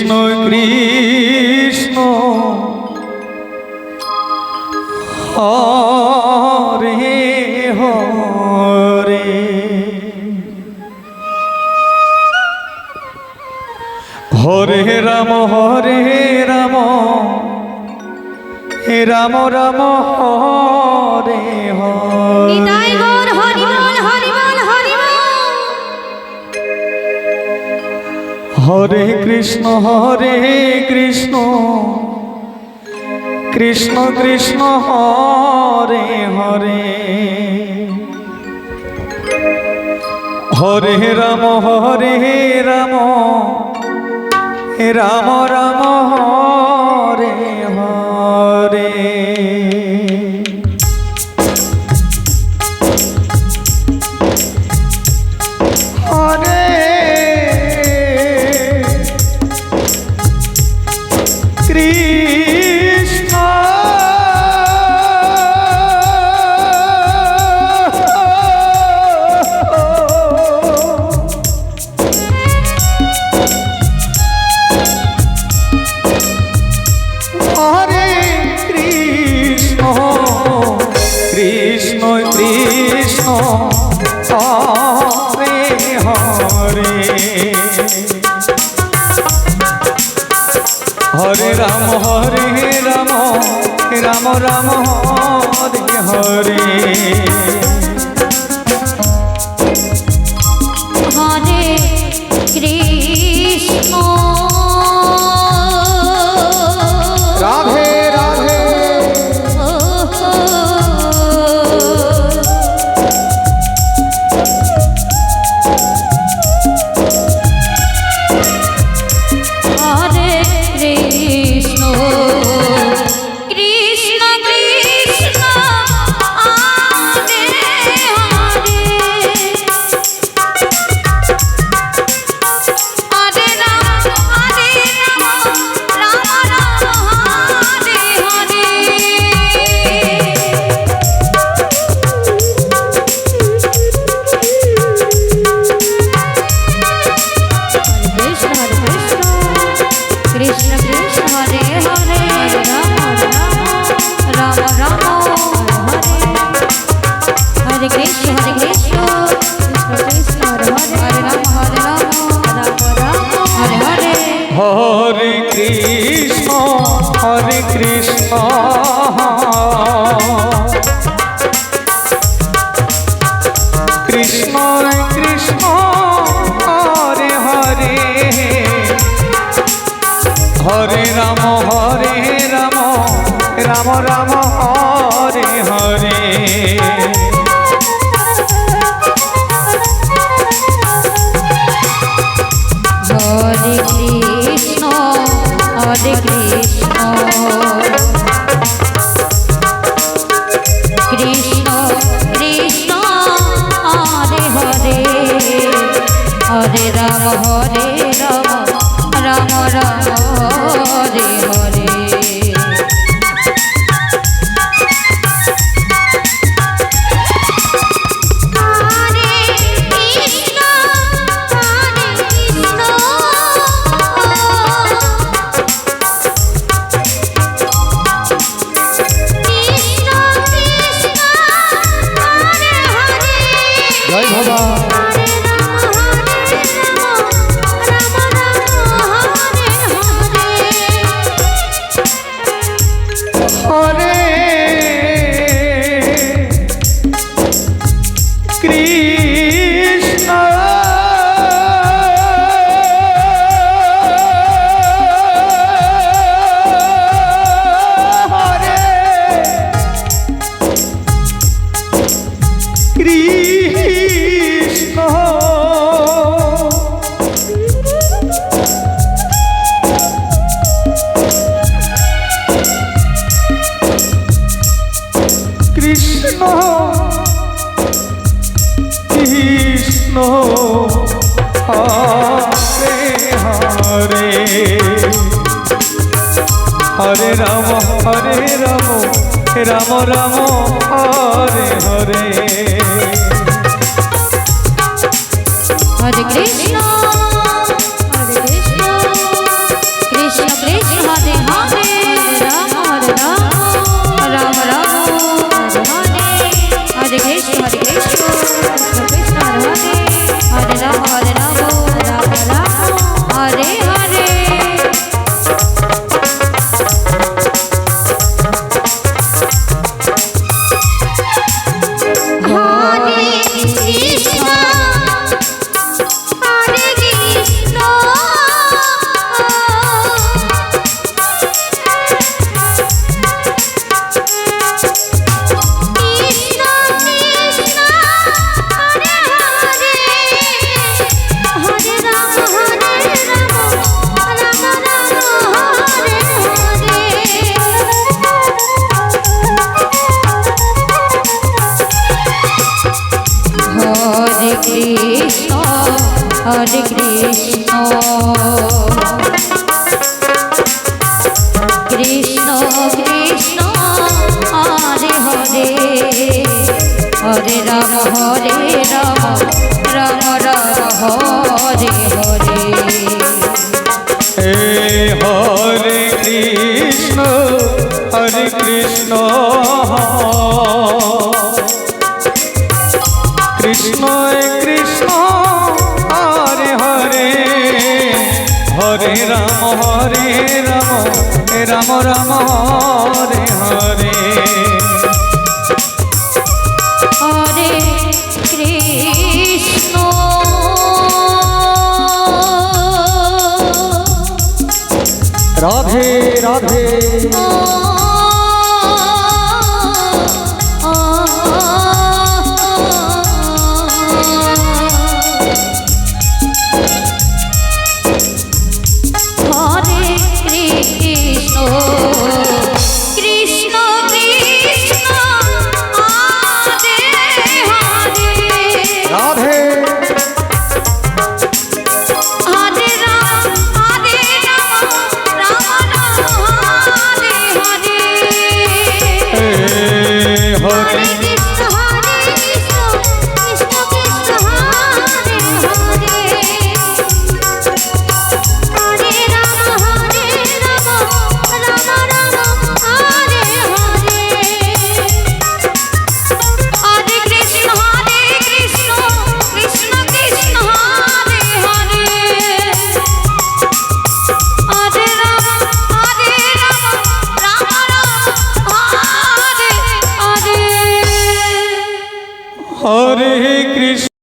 কৃষ্ণ কৃষ্ণ হরে হরে হরে রাম রাম রাম রাম হরে হরে নিতাই গৌর হরি বল হরি বল হরি বল। হরে কৃষ্ণ কৃষ্ণ কৃষ্ণ হরে হরে হরে রাম রাম রাম রাম হরে হরে হরে কৃষ্ণ হরে কৃষ্ণ কৃষ্ণ কৃষ্ণ হরে হরে হরে রাম রাম রাম রাম হরে হরে হরে কৃষ্ণ রাধে রাধে হরে কৃষ্ণ কৃষ্ণ কৃষ্ণ হরে হরে হরে রাম রাম রাম হরে হরে কৃষ্ণ কৃষ্ণ কৃষ্ণ হরে হরে রাম রাম রাম হরে হরে কৃষ্ণ কৃষ্ণ কৃষ্ণ হরে হরে রাম রাম হরে হরে হরে কৃষ্ণ কৃষ্ণ কৃষ্ণ হরে হরে হরে রাম রাম রাম হরে হরে হরে কৃষ্ণ কৃষ্ণ কৃষ্ণ হরে হরে হরে রাম রাম রাম হরে হরে জয় বাবা হরে কৃষ্ণ হরে কৃষ্ণ কৃষ্ণ কৃষ্ণ হরে হরে হরে রাম রাম রাম হরে হরে হরে কৃষ্ণ কৃষ্ণ হরে কৃষ্ণ কৃষ্ণ কৃষ্ণ হরে হরে হরে রাম রাম রাম হরে হরে হে হরে কৃষ্ণ কৃষ্ণ কৃষ্ণ হরে হরে হরে রাম রাম রাম হরে হরে হরে কৃষ্ণ রাধে রাধে হরে কৃষ্ণ কৃষ্ণ কৃষ্ণ হরে হরে রাধে হরে রাম রাম রাম হরে হরে হে হরে কৃষ্ণ কৃষ্ণ কৃষ্ণ হরে হরে হরে রাম রাম রাম হরে হরে হরে কৃষ্ণ কৃষ্ণ কৃষ্ণ হরে হরে হরে রাম রাম রাম হরে হরে হরে কৃষ্ণ।